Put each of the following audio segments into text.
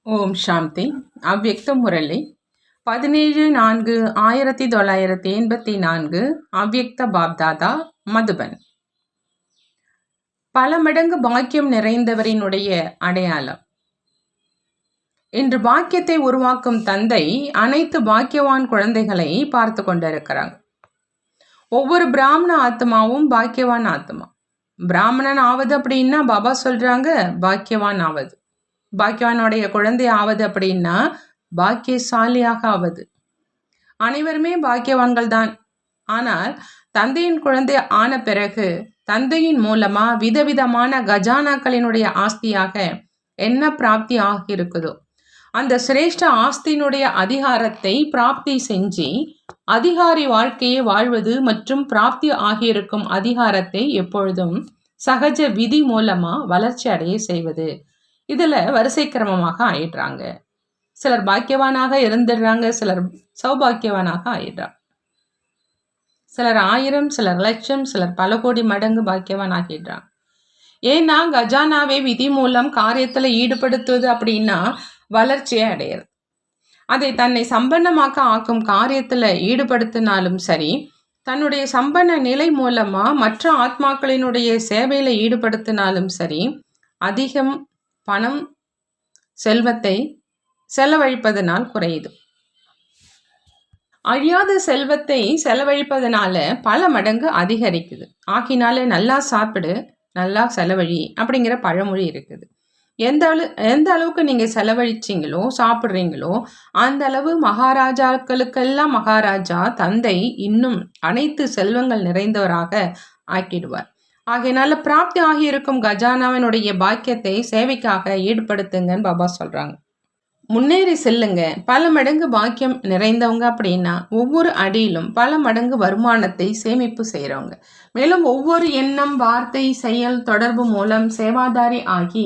ஓம் சாந்தி. அவ்யக்த முரளி 17/4/1984. அவ்யக்த பாப்தாதா, மதுபன். பல மடங்கு பாக்கியம் நிறைந்தவரினுடைய அடையாளம். இன்று பாக்கியத்தை உருவாக்கும் தந்தை அனைத்து பாக்கியவான் குழந்தைகளை பார்த்து கொண்டிருக்கிறாங்க. ஒவ்வொரு பிராமண ஆத்மாவும் பாக்கியவான் ஆத்மா. பிராமணன் ஆவது அப்படின்னா பாபா சொல்றாங்க பாக்கியவான் ஆவது. பாக்கியவானுடைய குழந்தை ஆவது அப்படின்னா பாக்கியசாலியாக ஆவது. அனைவருமே பாக்கியவான்கள் தான். ஆனால் தந்தையின் குழந்தை ஆன பிறகு தந்தையின் மூலமா விதவிதமான கஜானாக்களினுடைய ஆஸ்தியாக என்ன பிராப்தி ஆகியிருக்குதோ அந்த சிரேஷ்ட ஆஸ்தியினுடைய அதிகாரத்தை பிராப்தி செஞ்சு அதிகாரி வாழ்க்கையை வாழ்வது மற்றும் பிராப்தி ஆகியிருக்கும் அதிகாரத்தை எப்பொழுதும் சகஜ விதி மூலமா வளர்ச்சி அடைய செய்வது. இதுல வரிசை கிரமமாக ஆயிடுறாங்க. சிலர் பாக்கியவானாக இருந்துடுறாங்க, சிலர் சௌபாக்கியவானாக ஆயிடுறாங்க. சிலர் 1000, சிலர் லட்சம், சிலர் பல கோடி மடங்கு பாக்கியவான் ஆகிடுறாங்க. ஏன்னா கஜானாவை விதி மூலம் காரியத்துல ஈடுபடுத்துவது அப்படின்னா வளர்ச்சியை அடையிறது. அதை தன்னை சம்பன்னமாக்க ஆக்கும் காரியத்துல ஈடுபடுத்தினாலும் சரி, தன்னுடைய சம்பன்ன நிலை மூலமா மற்ற ஆத்மாக்களினுடைய சேவையில ஈடுபடுத்தினாலும் சரி, அதிகம் பணம் செல்வத்தை செலவழிப்பதனால் குறையுது. அழியாத செல்வத்தை செலவழிப்பதனால பல மடங்கு அதிகரிக்குது. ஆகினால நல்லா சாப்பிடு, நல்லா செலவழி அப்படிங்கிற பழமொழி இருக்குது. எந்த அளவுக்கு நீங்க செலவழிச்சிங்களோ சாப்பிட்றீங்களோ அந்த அளவு மகாராஜாக்களுக்கெல்லாம் மகாராஜா தந்தை இன்னும் அனைத்து செல்வங்கள் நிறைந்தவராக ஆக்கிடுவார். ஆகையினால பிராப்தி ஆகியிருக்கும் கஜானாவினுடைய பாக்கியத்தை சேவைக்காக ஈடுபடுத்துங்கன்னு பாபா சொல்றாங்க. முன்னேறி செல்லுங்க. பல மடங்கு பாக்கியம் நிறைந்தவங்க அப்படின்னா ஒவ்வொரு அடியிலும் பல மடங்கு வருமானத்தை சேமிப்பு செய்கிறவங்க. மேலும் ஒவ்வொரு எண்ணம், வார்த்தை, செயல், தொடர்பு மூலம் சேவாதாரி ஆகி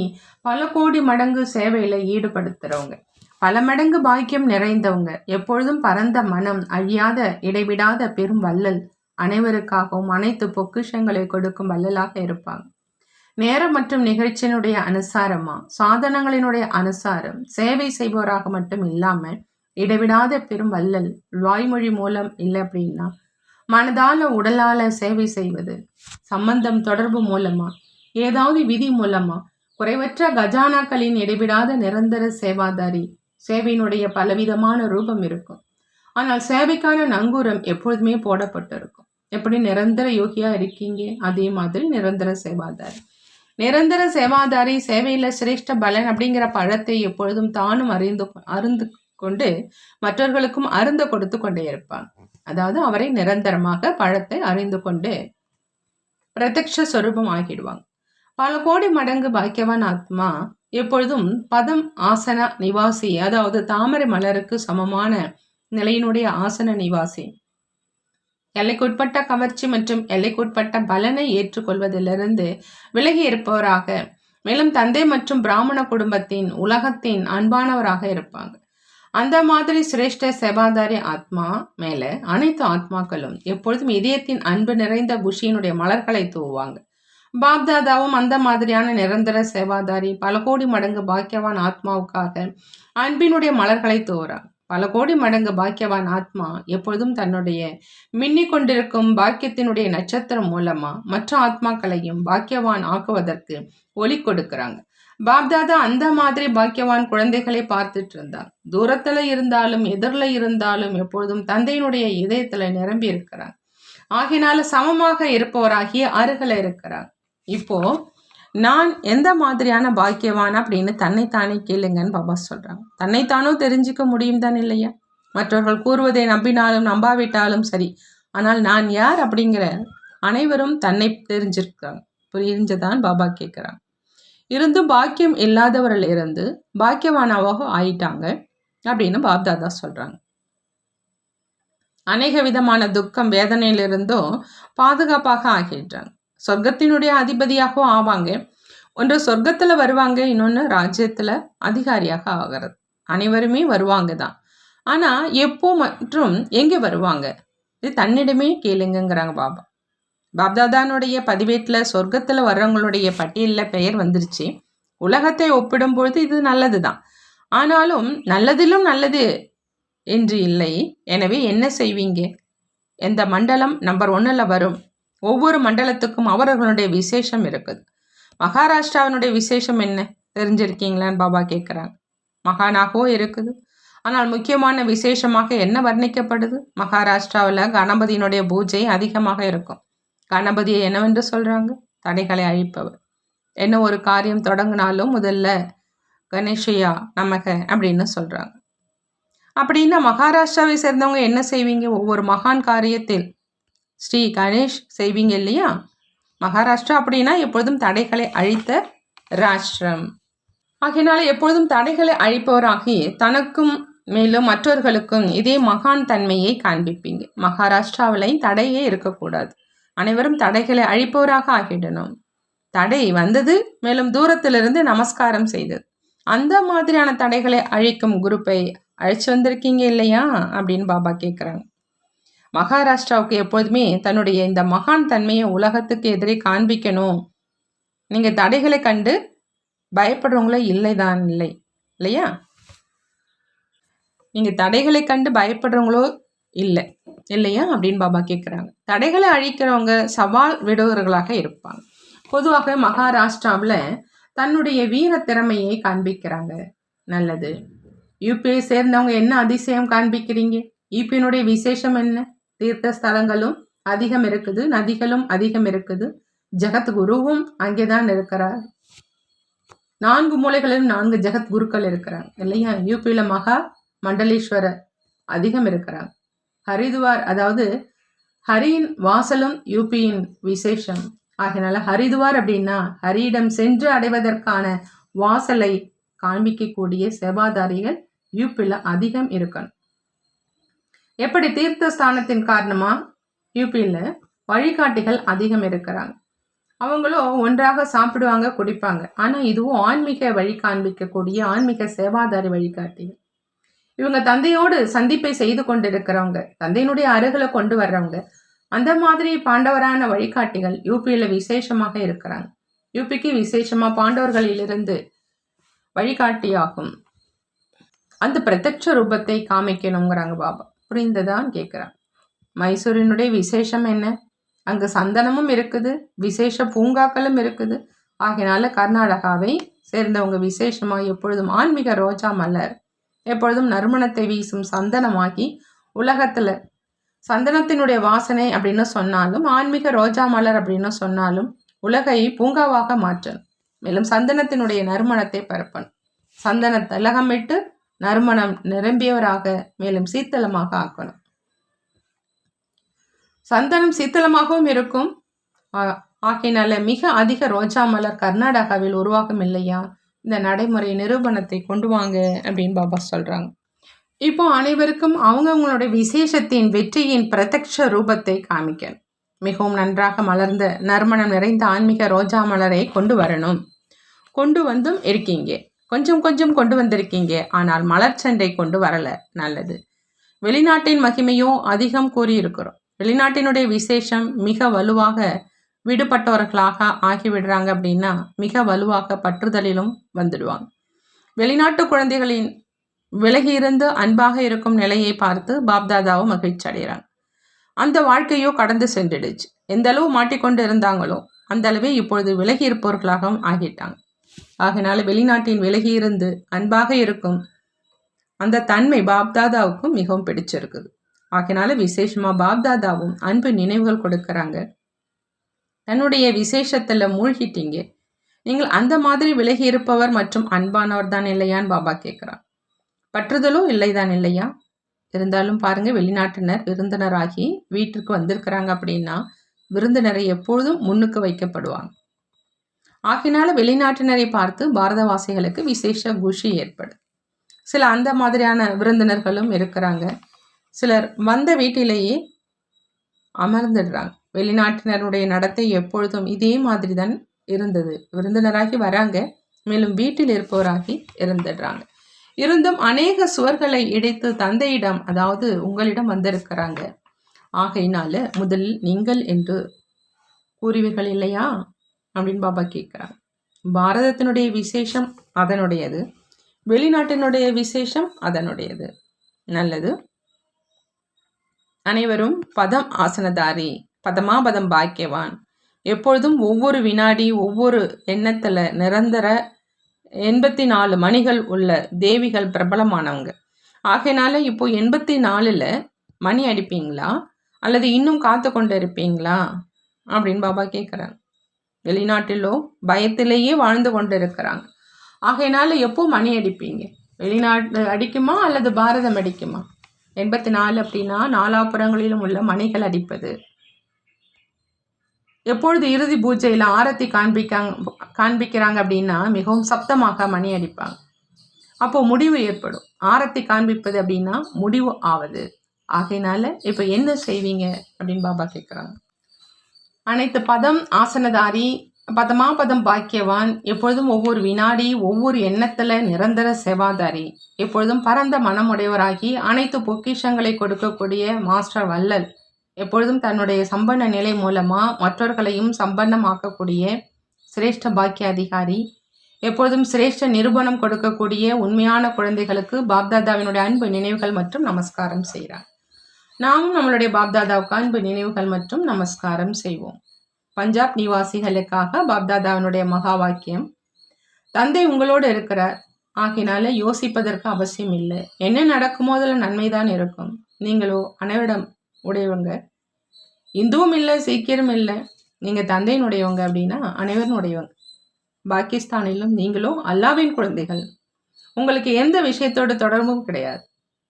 பல கோடி மடங்கு சேவையில ஈடுபடுத்துறவங்க. பல மடங்கு பாக்கியம் நிறைந்தவங்க, எப்பொழுதும் பரந்த மனம், அழியாத இடைவிடாத பெரும் வள்ளல், அனைவருக்காகவும் அனைத்து பொக்கிஷங்களை கொடுக்கும் வள்ளலாக இருப்பாங்க. நேரம் மற்றும் நிகழ்ச்சியினுடைய அனுசாரமா, சாதனங்களினுடைய அனுசாரம் சேவை செய்பவராக மட்டும் இல்லாம இடைவிடாத பெரும் வள்ளல், வாய்மொழி மூலம் இல்லை அப்படின்னா மனதால உடலால சேவை செய்வது, சம்பந்தம் தொடர்பு மூலமா, ஏதாவது விதி மூலமா, குறைவற்ற கஜானாக்களின் இடைவிடாத நிரந்தர சேவாதாரி. சேவையினுடைய பலவிதமான ரூபம் இருக்கும். ஆனால் சேவைக்கான நங்கூரம் எப்பொழுதுமே போடப்பட்டிருக்கும். எப்படி நிரந்தர யோகியா இருக்கீங்க, அதே மாதிரி நிரந்தர சேவாதாரி. நிரந்தர சேவாதாரி சேவையில சிரேஷ்ட பலன் அப்படிங்கிற பழத்தை எப்பொழுதும் தானும் அருந்து கொண்டு மற்றவர்களுக்கும் அருந்த கொடுத்து கொண்டே இருப்பாங்க. அதாவது அவரை நிரந்தரமாக பழத்தை அறிந்து கொண்டு பிரத்யக்ஷ சொரூபம் ஆகிடுவாங்க. பல கோடி மடங்கு பாக்கியவான் ஆத்மா எப்பொழுதும் பதம் ஆசன நிவாசி, அதாவது தாமரை மலருக்கு சமமான நிலையினுடைய ஆசன நிவாசி. எல்லைக்குட்பட்ட கவர்ச்சி மற்றும் எல்லைக்குட்பட்ட பலனை ஏற்றுக்கொள்வதிலிருந்து விலகி இருப்பவராக, மேலும் தந்தை மற்றும் பிராமண குடும்பத்தின் உலகத்தின் அன்பானவராக இருப்பாங்க. அந்த மாதிரி சிரேஷ்ட சேவாதாரி ஆத்மா மேல அனைத்து ஆத்மாக்களும் எப்பொழுதும் இதயத்தின் அன்பு நிறைந்த குஷியினுடைய மலர்களை தூவாங்க. பாப்தாதாவும் அந்த மாதிரியான நிரந்தர சேவாதாரி பல கோடி மடங்கு பாக்கியவான் ஆத்மாவுக்காக அன்பினுடைய மலர்களை தூவுறாங்க. பல கோடி மடங்கு பாக்கியவான் ஆத்மா எப்பொழுதும் தன்னுடைய மின்னிக் கொண்டிருக்கும் பாக்கியத்தினுடைய நட்சத்திரம் மூலமா மற்ற ஆத்மாக்களையும் பாக்கியவான் ஆக்குவதற்கு ஒளி கொடுக்கிறாங்க. பாப்தாதா அந்த மாதிரி பாக்கியவான் குழந்தைகளை பார்த்துட்டு இருந்தாங்க. தூரத்துல இருந்தாலும் எதிரில் இருந்தாலும் எப்பொழுதும் தந்தையினுடைய இதயத்துல நிரம்பி இருக்கிறாங்க. ஆகினால சமமாக இருப்பவராகிய அருகில இருக்கிறாங்க. இப்போ நான் எந்த மாதிரியான பாக்கியவான் அப்படின்னு தன்னைத்தானே கேளுங்கன்னு பாபா சொல்றாங்க. தன்னைத்தானும் தெரிஞ்சுக்க முடியும் தான் இல்லையா? மற்றவர்கள் கூறுவதை நம்பினாலும் நம்பாவிட்டாலும் சரி, ஆனால் நான் யார் அப்படிங்கிற அனைவரும் தன்னை தெரிஞ்சிருக்காங்க. புரிஞ்சதான் பாபா கேட்குறாங்க. இருந்தும் பாக்கியம் இல்லாதவர்கள் இருந்து பாக்கியவானாவாக ஆயிட்டாங்க அப்படின்னு பாப்தாதா சொல்றாங்க. அநேக விதமான துக்கம் வேதனையிலிருந்தும் பாதுகாப்பாக ஆகிடுறாங்க. சொர்க்கத்தினுடைய அதிபதியாகவும் ஆவாங்க. ஒன்று சொர்க்கத்துல வருவாங்க, இன்னொன்று ராஜ்யத்துல அதிகாரியாக ஆகிறது. அனைவருமே வருவாங்க தான். ஆனா எப்போ மற்றும் எங்கே வருவாங்க இது தன்னிடமே கேளுங்கிறாங்க பாபா. பாப்தாதானுடைய பதிவேட்டில் சொர்க்கத்துல வர்றவங்களுடைய பட்டியலில் பெயர் வந்துருச்சு. உலகத்தை ஒப்பிடும் பொழுது இது நல்லது தான். ஆனாலும் நல்லதிலும் நல்லது என்று இல்லை. எனவே என்ன செய்வீங்க? எந்த மண்டலம் நம்பர் 1ல் வரும்? ஒவ்வொரு மண்டலத்துக்கும் அவர்களுடைய விசேஷம் இருக்குது. மகாராஷ்டிராவினுடைய விசேஷம் என்ன தெரிஞ்சிருக்கீங்களான்னு பாபா கேட்குறாங்க. மகானாகவோ இருக்குது. ஆனால் முக்கியமான விசேஷமாக என்ன வர்ணிக்கப்படுது? மகாராஷ்டிராவில் கணபதியினுடைய பூஜை அதிகமாக இருக்கும். கணபதியை என்னவென்று சொல்கிறாங்க? தடைகளை அழிப்பவர். என்ன ஒரு காரியம் தொடங்கினாலும் முதல்ல கணேஷையா நமக அப்படின்னு சொல்கிறாங்க. அப்படின்னா மகாராஷ்டிராவை சேர்ந்தவங்க என்ன செய்வீங்க? ஒவ்வொரு மகான் காரியத்தில் ஸ்ரீ கணேஷ் செய்வீங்க இல்லையா? மகாராஷ்டிரா அப்படின்னா எப்பொழுதும் தடைகளை அழித்த ராஷ்டிரம். ஆகையினால எப்பொழுதும் தடைகளை அழிப்பவராகி தனக்கும் மேலும் மற்றவர்களுக்கும் இதே மகான் தன்மையை காண்பிப்பீங்க. மகாராஷ்டிராவிலை தடையே இருக்கக்கூடாது. அனைவரும் தடைகளை அழிப்பவராக ஆகிடணும். தடை வந்தது, மேலும் தூரத்திலிருந்து நமஸ்காரம் செய்தது. அந்த மாதிரியான தடைகளை அழிக்கும் குரூப்பை அழைச்சி வந்திருக்கீங்க இல்லையா அப்படின்னு பாபா கேட்குறாங்க. மகாராஷ்டிராவுக்கு எப்போதுமே தன்னுடைய இந்த மகான் தன்மையை உலகத்துக்கு எதிரே காண்பிக்கணும். நீங்கள் தடைகளை கண்டு பயப்படுறவங்களே இல்லைதான் இல்லை இல்லையா? நீங்கள் தடைகளை கண்டு பயப்படுறவங்களோ இல்லை இல்லையா அப்படின்னு பாபா கேட்குறாங்க. தடைகளை அழிக்கிறவங்க சவால் விடுவர்களாக இருப்பாங்க. பொதுவாக மகாராஷ்டிராவில் தன்னுடைய வீர திறமையை காண்பிக்கிறாங்க. நல்லது. யூபியை சேர்ந்தவங்க என்ன அதிசயம் காண்பிக்கிறீங்க? யூபியினுடைய விசேஷம் என்ன? தீர்த்த ஸ்தலங்களும் அதிகம் இருக்குது, நதிகளும் அதிகம் இருக்குது. ஜெகத்குருவும் அங்கேதான் இருக்கிறார். 4 மூலைகளிலும் 4 ஜெகத்குருக்கள் இருக்கிறாங்க இல்லையா? யூபியில் மகா மண்டலேஸ்வரர் அதிகம் இருக்கிறாங்க. ஹரிதுவார், அதாவது ஹரியின் வாசலும் யூபியின் விசேஷம். ஆகையினால ஹரிதுவார் அப்படின்னா ஹரியிடம் சென்று அடைவதற்கான வாசலை காண்பிக்கக்கூடிய சேவாதாரிகள் யூபியில் அதிகம் இருக்கணும். எப்படி தீர்த்த ஸ்தானத்தின் காரணமா யூபியில் வழிகாட்டிகள் அதிகம் இருக்கிறாங்க. அவங்களும் ஒன்றாக சாப்பிடுவாங்க, குடிப்பாங்க. ஆனால் இதுவும் ஆன்மீக வழி காண்பிக்கக்கூடிய ஆன்மீக சேவாதாரி வழிகாட்டிகள். இவங்க தந்தையோடு சந்திப்பை செய்து கொண்டிருக்கிறவங்க, தந்தையினுடைய அருகில் கொண்டு வர்றவங்க. அந்த மாதிரி பாண்டவரான வழிகாட்டிகள் யூபியில் விசேஷமாக இருக்கிறாங்க. யூபிக்கு விசேஷமாக பாண்டவர்களிலிருந்து வழிகாட்டியாகும் அந்த பிரத்யட்ச ரூபத்தை காமிக்கணுங்கிறாங்க பாபா. புரிந்ததான் கேட்குறாங்க. மைசூரினுடைய விசேஷம் என்ன? அங்கு சந்தனமும் இருக்குது, விசேஷ பூங்காக்களும் இருக்குது. ஆகையினால கர்நாடகாவை சேர்ந்தவங்க விசேஷமாக எப்பொழுதும் ஆன்மீக ரோஜா மலர், எப்பொழுதும் நறுமணத்தை வீசும் சந்தனமாகி உலகத்தில் சந்தனத்தினுடைய வாசனை அப்படின்னு சொன்னாலும், ஆன்மீக ரோஜா மலர் அப்படின்னு சொன்னாலும் உலகை பூங்காவாக மாற்றணும். மேலும் சந்தனத்தினுடைய நறுமணத்தை பரப்பணும். சந்தன திலகமிட்டு நறுமணம் நிரம்பியவராக மேலும் சீத்தளமாக ஆக்கணும். சந்தனம் சீத்தளமாகவும் இருக்கும். ஆகையினால மிக அதிக ரோஜா மலர் கர்நாடகாவில் உருவாகும் இல்லையா? இந்த நடைமுறை நிரூபணத்தை கொண்டு வாங்க அப்படின்னு பாபா சொல்றாங்க. இப்போ அனைவருக்கும் அவங்களுடைய விசேஷத்தின் வெற்றியின் பிரத்யக்ஷ ரூபத்தை காமிக்கணும். மிகவும் நன்றாக மலர்ந்த நறுமணம் நிறைந்த ஆன்மீக ரோஜா மலரை கொண்டு வரணும். கொண்டு வந்தும் இருக்கீங்க, கொஞ்சம் கொஞ்சம் கொண்டு வந்திருக்கீங்க. ஆனால் மலர் சண்டை கொண்டு வரல. நல்லது. வெளிநாட்டின் மகிமையோ அதிகம் கூறியிருக்கிறோம். வெளிநாட்டினுடைய விசேஷம் மிக வலுவாக விடுபட்டவர்களாக ஆகிவிடுறாங்க அப்படின்னா மிக வலுவாக பற்றுதலிலும் வந்துடுவாங்க. வெளிநாட்டு குழந்தைகளின் விலகியிருந்து அன்பாக இருக்கும் நிலையை பார்த்து பாப்தாதாவும் மகிழ்ச்சி அடைகிறாங்க. அந்த வாழ்க்கையோ கடந்து சென்றுடுச்சு. எந்த அளவு மாட்டிக்கொண்டு இருந்தாங்களோ அந்த அளவே இப்பொழுது விலகி இருப்பவர்களாகவும் ஆகிட்டாங்க. ஆகினால வெளிநாட்டின் விலகியிருந்து அன்பாக இருக்கும் அந்த தன்மை பாப்தாதாவுக்கும் மிகவும் பிடிச்சிருக்குது. ஆகினால விசேஷமா பாப்தாதாவும் அன்பு நினைவுகள் கொடுக்கறாங்க. தன்னுடைய விசேஷத்துல மூழ்கிட்டீங்க. நீங்கள் அந்த மாதிரி விலகி இருப்பவர் மற்றும் அன்பானவர் தான் இல்லையான்னு பாபா கேட்குறார். பற்றுதலோ இல்லைதான் இல்லையா? இருந்தாலும் பாருங்க, வெளிநாட்டினர் விருந்தினராகி வீட்டிற்கு வந்திருக்கிறாங்க அப்படின்னா விருந்தினரை எப்பொழுதும் முன்னுக்கு வைக்கப்படுவாங்க. ஆகினால வெளிநாட்டினரை பார்த்து பாரதவாசிகளுக்கு விசேஷ குஷி ஏற்படும். சில அந்த மாதிரியான விருந்தினர்களும் இருக்கிறாங்க. சிலர் வந்த வீட்டிலேயே அமர்ந்துடுறாங்க. வெளிநாட்டினருடைய நடத்தை எப்பொழுதும் இதே மாதிரி தான் இருந்தது. விருந்தினராகி வராங்க, மேலும் வீட்டில் இருப்பவராகி இருந்துடுறாங்க. இருந்தும் அநேக சுவர்களை இடித்து தந்தையிடம், அதாவது உங்களிடம் வந்திருக்கிறாங்க. ஆகையினால முதலில் நீங்கள் என்று கூறுவீர்கள் இல்லையா அப்படின்னு பாபா கேட்குறாங்க. பாரதத்தினுடைய விசேஷம் அதனுடையது. வெளிநாட்டினுடைய விசேஷம் அதனுடையது. நல்லது. அனைவரும் பதம் ஆசனதாரி, பதமாபதம் பாக்கியவான், எப்பொழுதும் ஒவ்வொரு வினாடி ஒவ்வொரு எண்ணத்தில் நிரந்தர 84 மணிகள் உள்ள தேவிகள் பிரபலமானவங்க. ஆகையினால இப்போ 84ல் மணி அடிப்பீங்களா அல்லது இன்னும் காத்து கொண்டு இருப்பீங்களா அப்படின்னு பாபா கேட்குறாங்க. வெளிநாட்டிலோ பயத்திலேயே வாழ்ந்து கொண்டு இருக்கிறாங்க. ஆகையினால எப்போ மணி அடிப்பீங்க? வெளிநாட்டு அடிக்குமா அல்லது பாரதம் அடிக்குமா? 84 அப்படின்னா நாலாபுறங்களிலும் உள்ள மணிகள் அடிப்பது. எப்பொழுது இறுதி பூஜையில் ஆரத்தி காண்பிக்கிறாங்க அப்படின்னா மிகவும் சப்தமாக மணி அடிப்பாங்க. அப்போ முடிவு ஏற்படும். ஆரத்தி காண்பிப்பது அப்படின்னா முடிவு ஆவது. ஆகையினால இப்போ என்ன செய்வீங்க அப்படின்னு பாபா கேட்குறாங்க. அனைத்து பதம் ஆசனதாரி, பதமாபதம் பாக்கியவான், எப்பொழுதும் ஒவ்வொரு வினாடி ஒவ்வொரு எண்ணத்தில் நிரந்தர சேவாதாரி, எப்பொழுதும் பரந்த மனமுடையவராகி அனைத்து பொக்கிஷங்களை கொடுக்கக்கூடிய மாஸ்டர் வள்ளல், எப்பொழுதும் தன்னுடைய சம்பன்ன நிலை மூலமாக மற்றவர்களையும் சம்பன்னமாக்கக்கூடிய சிரேஷ்ட பாக்கிய அதிகாரி, எப்பொழுதும் சிரேஷ்ட நிரூபணம் கொடுக்கக்கூடிய உண்மையான குழந்தைகளுக்கு பாப்தாதாவினுடைய அன்பு நினைவுகள் மற்றும் நமஸ்காரம் செய்கிறார். நாமும் நம்மளுடைய பாப்தாதாவுக்கு அன்பு நினைவுகள் மற்றும் நமஸ்காரம் செய்வோம். பஞ்சாப் நிவாசிகளுக்காக பாப்தாதாவினுடைய மகா வாக்கியம். தந்தை உங்களோடு இருக்கிறார், ஆகினால யோசிப்பதற்கு அவசியம் இல்லை. என்ன நடக்குமோ அதில் நன்மைதான் இருக்கும். நீங்களோ அனைவரிடம் உடையவங்க, இந்துவும் இல்லை சீக்கியரும் இல்லை, நீங்கள் தந்தையினுடையவங்க அப்படின்னா அனைவருடையவங்க. பாகிஸ்தானிலும் நீங்களோ அல்லாவின் குழந்தைகள். உங்களுக்கு எந்த விஷயத்தோட தொடர்பும் கிடையாது.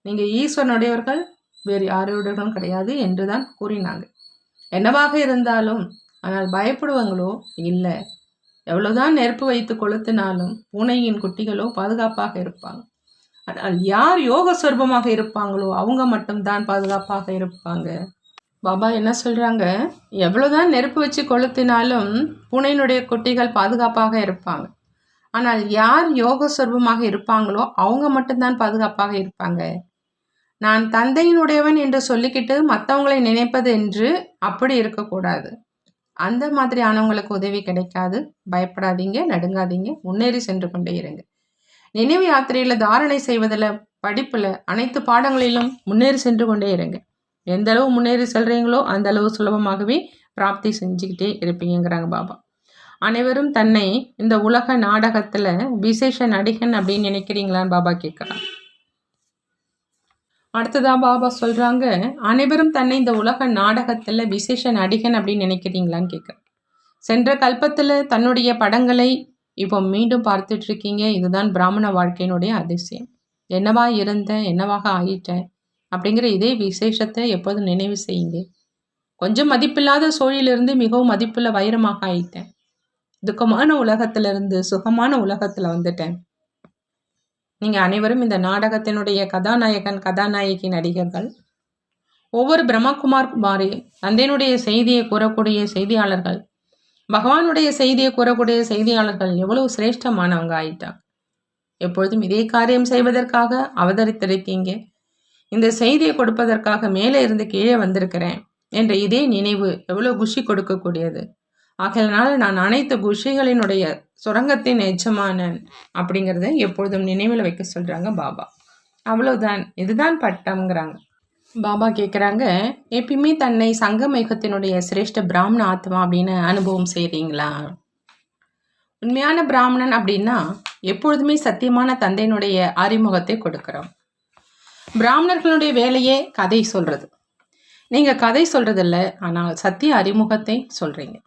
நீங்கள் ஈஸ்வரனுடையவர்கள், வேறு யாருடையவர்களும் கிடையாது என்று தான் கூறினாங்க. என்னவாக இருந்தாலும், ஆனால் பயப்படுவங்களோ இல்லை. எவ்வளோதான் நெருப்பு வைத்து கொளுத்தினாலும் பூனையின் குட்டிகளோ பாதுகாப்பாக இருப்பாங்க. ஆனால் யார் யோக சொர்பமாக இருப்பாங்களோ அவங்க மட்டும்தான் பாதுகாப்பாக இருப்பாங்க. பாபா என்ன சொல்கிறாங்க, எவ்வளோதான் நெருப்பு வச்சு கொளுத்தினாலும் பூனையினுடைய குட்டிகள் பாதுகாப்பாக இருப்பாங்க. ஆனால் யார் யோக சொர்பமாக இருப்பாங்களோ அவங்க மட்டும்தான் பாதுகாப்பாக இருப்பாங்க. நான் தந்தையினுடையவன் என்று சொல்லிக்கிட்டு மற்றவங்களை நினைப்பது என்று அப்படி இருக்கக்கூடாது. அந்த மாதிரியானவங்களுக்கு உதவி கிடைக்காது. பயப்படாதீங்க, நடுங்காதீங்க, முன்னேறி சென்று கொண்டே இருங்க. நினைவு யாத்திரையில் தாரணை செய்வதில், படிப்பில், அனைத்து பாடங்களிலும் முன்னேறி சென்று கொண்டே இருங்க. எந்த அளவு முன்னேறி செல்றீங்களோ அந்த அளவு சுலபமாகவே பிராப்தி செஞ்சுக்கிட்டே இருப்பீங்கிறாங்க பாபா. அனைவரும் தன்னை இந்த உலக நாடகத்தில் விசேஷ நடிகன் அப்படின்னு நினைக்கிறீங்களான்னு பாபா கேட்குறாங்க. அடுத்ததான் பாபா சொல்கிறாங்க, அனைவரும் தன்னை இந்த உலக நாடகத்தில் விசேஷ நடிகன் அப்படின்னு நினைக்கிறீங்களான்னு கேட்குறேன். சென்ற கல்பத்தில் தன்னுடைய படங்களை இப்போ மீண்டும் பார்த்துட்ருக்கீங்க. இதுதான் பிராமண வாழ்க்கையினுடைய அதிசயம். என்னவா இருந்தேன், என்னவாக ஆயிட்டேன் அப்படிங்கிற இதே விசேஷத்தை எப்போதும் நினைவு செய்யுங்க. கொஞ்சம் மதிப்பில்லாத சூழலிலிருந்து மிகவும் மதிப்புள்ள வைரமாக ஆயிட்டேன். துக்கமான உலகத்திலிருந்து சுகமான உலகத்தில் வந்துட்டேன். நீங்கள் அனைவரும் இந்த நாடகத்தினுடைய கதாநாயகன் கதாநாயகி நடிகர்கள். ஒவ்வொரு பிரம்மகுமார் குமாரி தந்தையினுடைய செய்தியை கூறக்கூடிய செய்தியாளர்கள், பகவானுடைய செய்தியை கூறக்கூடிய செய்தியாளர்கள் எவ்வளவு சிரேஷ்டமானவங்க ஆயிட்டாங்க. எப்பொழுதும் இதே காரியம் செய்வதற்காக அவதரித்திருக்கீங்க. இந்த செய்தியை கொடுப்பதற்காக மேலே இருந்து கீழே வந்திருக்கிறேன் என்ற இதே நினைவு எவ்வளோ குஷி கொடுக்கக்கூடியது. ஆகையினால நான் அனைத்து குஷிகளினுடைய சுரங்கத்தின் எஜமானன் அப்படிங்கிறத எப்பொழுதும் நினைவில் வைக்க சொல்கிறாங்க பாபா. அவ்வளோதான், இதுதான் பட்டம்ங்கிறாங்க. பாபா கேட்குறாங்க, எப்பயுமே தன்னை சங்கமேகத்தினுடைய சிரேஷ்ட பிராமண ஆத்மா அப்படின்னு அனுபவம் செய்கிறீங்களா? உண்மையான பிராமணன் அப்படின்னா எப்பொழுதுமே சத்தியமான தந்தையினுடைய அறிமுகத்தை கொடுக்குறோம். பிராமணர்களுடைய வேலையே கதை சொல்கிறது. நீங்கள் கதை சொல்கிறதில்ல, ஆனால் சத்திய அறிமுகத்தை சொல்கிறீங்க.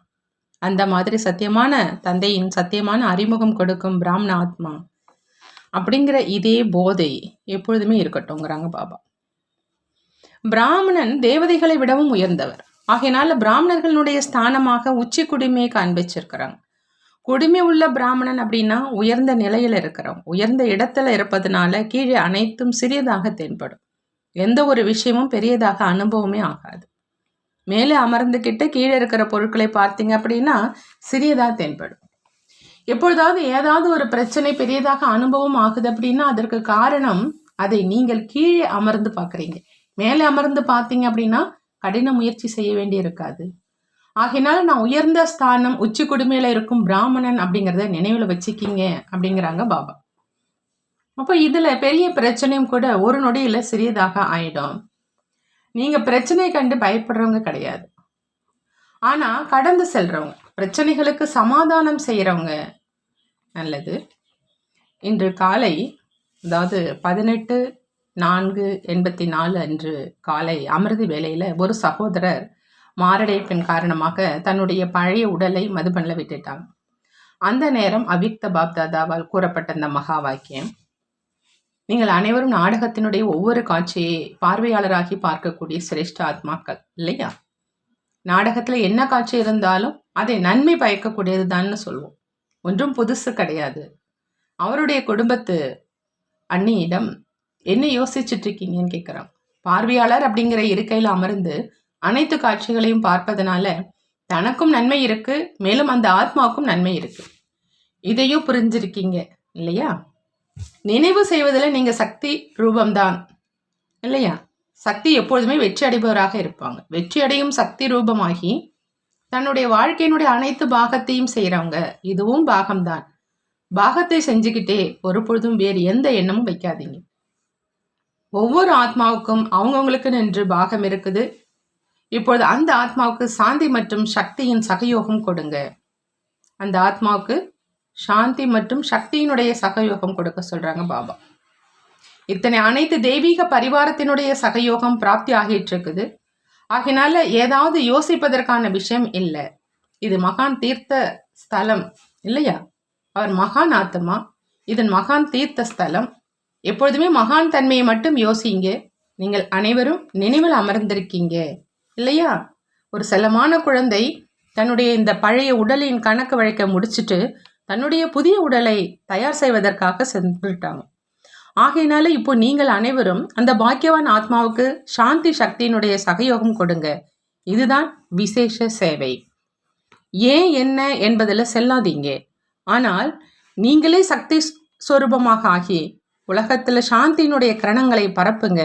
அந்த மாதிரி சத்தியமான தந்தையின் சத்தியமான அறிமுகம் கொடுக்கும் பிராமண ஆத்மா அப்படிங்கிற இதே போதை எப்பொழுதுமே இருக்கட்டும்ங்கிறாங்க பாபா. பிராமணன் தேவதைகளை விடவும் உயர்ந்தவர். ஆகையினால பிராமணர்களுடைய ஸ்தானமாக உச்சி குடிமையை காண்பிச்சிருக்கிறாங்க. குடிமை உள்ள பிராமணன் அப்படின்னா உயர்ந்த நிலையில் இருக்கிறோம். உயர்ந்த இடத்துல இருப்பதனால கீழே அனைத்தும் சிறியதாக தென்படும். எந்த ஒரு விஷயமும் பெரியதாக அனுபவமே ஆகாது. மேலே அமர்ந்துக்கிட்டு கீழே இருக்கிற பொருட்களை பார்த்தீங்க அப்படின்னா சிறியதாக தென்படும். எப்பொழுதாவது ஏதாவது ஒரு பிரச்சனை பெரியதாக அனுபவம் ஆகுது அப்படின்னா அதற்கு காரணம் அதை நீங்கள் கீழே அமர்ந்து பார்க்குறீங்க. மேலே அமர்ந்து பார்த்தீங்க அப்படின்னா கடின முயற்சி செய்ய வேண்டி இருக்காது. ஆகையினால நான் உயர்ந்த ஸ்தானம் உச்சி குடுமையில இருக்கும் பிராமணன் அப்படிங்கிறத நினைவில் வச்சுக்கிங்க அப்படிங்கிறாங்க பாபா. அப்போ இதில் பெரிய பிரச்சனையும் கூட ஒரு நொடியில் சிறியதாக ஆயிடும். நீங்கள் பிரச்சனையை கண்டு பயப்படுறவங்க கிடையாது, ஆனால் கடந்து செல்றவங்க, பிரச்சனைகளுக்கு சமாதானம் செய்கிறவங்க. நல்லது. இன்று காலை, அதாவது 18/4/84 அன்று காலை அமிர்த வேளையில் ஒரு சகோதரர் மாரடைப்பின் காரணமாக தன்னுடைய பழைய உடலை மதுபனில் விட்டுட்டாங்க. அந்த நேரம் அவ்யக்த பாப்தாதாவால் கூறப்பட்ட அந்த மகா வாக்கியம், நீங்கள் அனைவரும் நாடகத்தினுடைய ஒவ்வொரு காட்சியை பார்வையாளராகி பார்க்கக்கூடிய சிரேஷ்ட ஆத்மாக்கள் இல்லையா? நாடகத்தில் என்ன காட்சி இருந்தாலும் அதை நன்மை பயக்கக்கூடியது தான்னு சொல்லுவோம். ஒன்றும் புதுசு கிடையாது. அவருடைய குடும்பத்து அண்ணியிடம் என்ன யோசிச்சுட்டு இருக்கீங்கன்னு கேட்குறான். பார்வையாளர் அப்படிங்கிற இருக்கையில் அமர்ந்து அனைத்து காட்சிகளையும் பார்ப்பதனால தனக்கும் நன்மை இருக்கு, மேலும் அந்த ஆத்மாவுக்கும் நன்மை இருக்கு. இதையும் புரிஞ்சிருக்கீங்க இல்லையா? நினைவு செய்வதில் நீங்க சக்தி ரூபம்தான் இல்லையா? சக்தி எப்பொழுதுமே வெற்றி அடைபவராக இருப்பாங்க. வெற்றி அடையும் சக்தி ரூபமாகி தன்னுடைய வாழ்க்கையினுடைய அனைத்து பாகத்தையும் செய்யறவங்க. இதுவும் பாகம்தான். பாகத்தை செஞ்சுக்கிட்டே ஒரு பொழுதும் வேறு எந்த எண்ணமும் வைக்காதீங்க. ஒவ்வொரு ஆத்மாவுக்கும் அவங்கவுங்களுக்கு நின்று பாகம் இருக்குது. இப்பொழுது அந்த ஆத்மாவுக்கு சாந்தி மற்றும் சக்தியின் சகயோகம் கொடுங்க. அந்த ஆத்மாவுக்கு சாந்தி மற்றும் சக்தியினுடைய சகயோகம் கொடுக்க சொல்றாங்க பாபா. இத்தனை அனைத்து தெய்வீக பரிவாரத்தினுடைய சகயோகம் பிராப்தி ஆகிட்டு இருக்குது. ஆகினால ஏதாவது யோசிப்பதற்கான விஷயம் இல்லை. இது மகான் தீர்த்த ஸ்தலம் இல்லையா? அவர் மகான் ஆத்மா, இதன் மகான் தீர்த்த ஸ்தலம். எப்பொழுதுமே மகான் தன்மையை மட்டும் யோசிங்க. நீங்கள் அனைவரும் நினைவில் அமர்ந்திருக்கீங்க இல்லையா? ஒரு செல்லமான குழந்தை தன்னுடைய இந்த பழைய உடலின் கணக்கு வழக்க முடிச்சுட்டு தன்னுடைய புதிய உடலை தயார் செய்வதற்காக சென்றுட்டாங்க. ஆகையினால இப்போ நீங்கள் அனைவரும் அந்த பாக்கியவான் ஆத்மாவுக்கு சாந்தி சக்தியினுடைய சகயோகம் கொடுங்க. இதுதான் விசேஷ சேவை. ஏன் என்ன என்பதில் செல்லாதீங்க. ஆனால் நீங்களே சக்தி ஸ்வரூபமாக ஆகி உலகத்தில் சாந்தியினுடைய கிரணங்களை பரப்புங்க.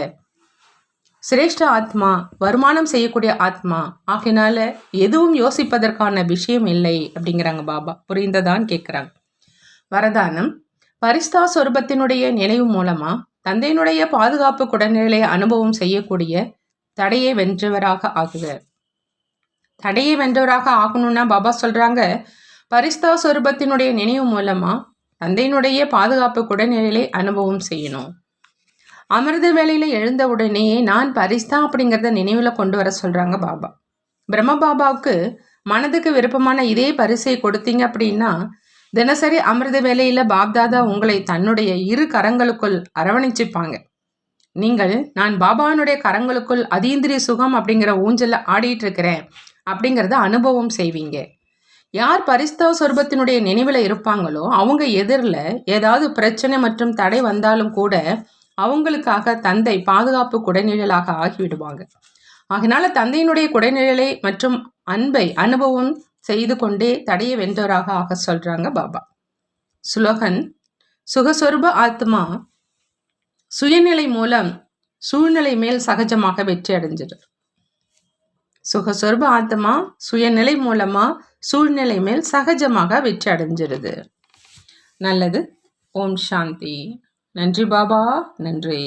சிரேஷ்ட ஆத்மா, வருமானம் செய்யக்கூடிய ஆத்மா. ஆகினால எதுவும் யோசிப்பதற்கான விஷயம் இல்லை அப்படிங்கிறாங்க பாபா. புரிந்ததான் கேட்குறாங்க. வரதானம், பரிஸ்தா சொரூபத்தினுடைய நினைவு மூலமா தந்தையினுடைய பாதுகாப்பு குடநிலை அனுபவம் செய்யக்கூடிய தடையை வென்றவராக ஆகுக. தடையை வென்றவராக ஆகணும்னா பாபா சொல்றாங்க, பரிஸ்தா சொரூபத்தினுடைய நினைவு மூலமா தந்தையினுடைய பாதுகாப்பு குடநிலை அனுபவம் செய்யணும். அமிர்த வேளையில எழுந்த உடனேயே நான் பரிஸ்தா அப்படிங்கிறத நினைவுல கொண்டு வர சொல்றாங்க பாபா. பிரம்ம பாபாவுக்கு மனதுக்கு விருப்பமான இதே பரிசை கொடுத்தீங்க அப்படின்னா தினசரி அமிர்த வேளையில பாப்தாதா உங்களை தன்னுடைய இரு கரங்களுக்குள் அரவணைச்சிப்பாங்க. நீங்கள் நான் பாபானுடைய கரங்களுக்குள் அதீந்திரிய சுகம் அப்படிங்கிற ஊஞ்சல்ல ஆடிட்டு இருக்கிறேன் அப்படிங்கிறத அனுபவம் செய்வீங்க. யார் பரிஸ்தா சொரூபத்தினுடைய நினைவில் இருப்பாங்களோ அவங்க எதிரில் ஏதாவது பிரச்சனை மற்றும் தடை வந்தாலும் கூட அவங்களுக்காக தந்தை பாதுகாப்பு குடைநிழலாக ஆகிவிடுவாங்க. அதனால தந்தையினுடைய குடைநிழலை மற்றும் அன்பை அனுபவம் செய்து கொண்டே தடையை வென்றவராக ஆக சொல்றாங்க பாபா. சுலோகன், சுகஸ்வரூப ஆத்மா சுயநிலை மூலம் சூழ்நிலை மேல் சகஜமாக வெற்றி அடைஞ்சிடும். சுகஸ்வரூப ஆத்மா சுயநிலை மூலமா சூழ்நிலை மேல் சகஜமாக வெற்றி அடைஞ்சிருது. நல்லது. ஓம் சாந்தி. நன்றி பாபா, நன்றி.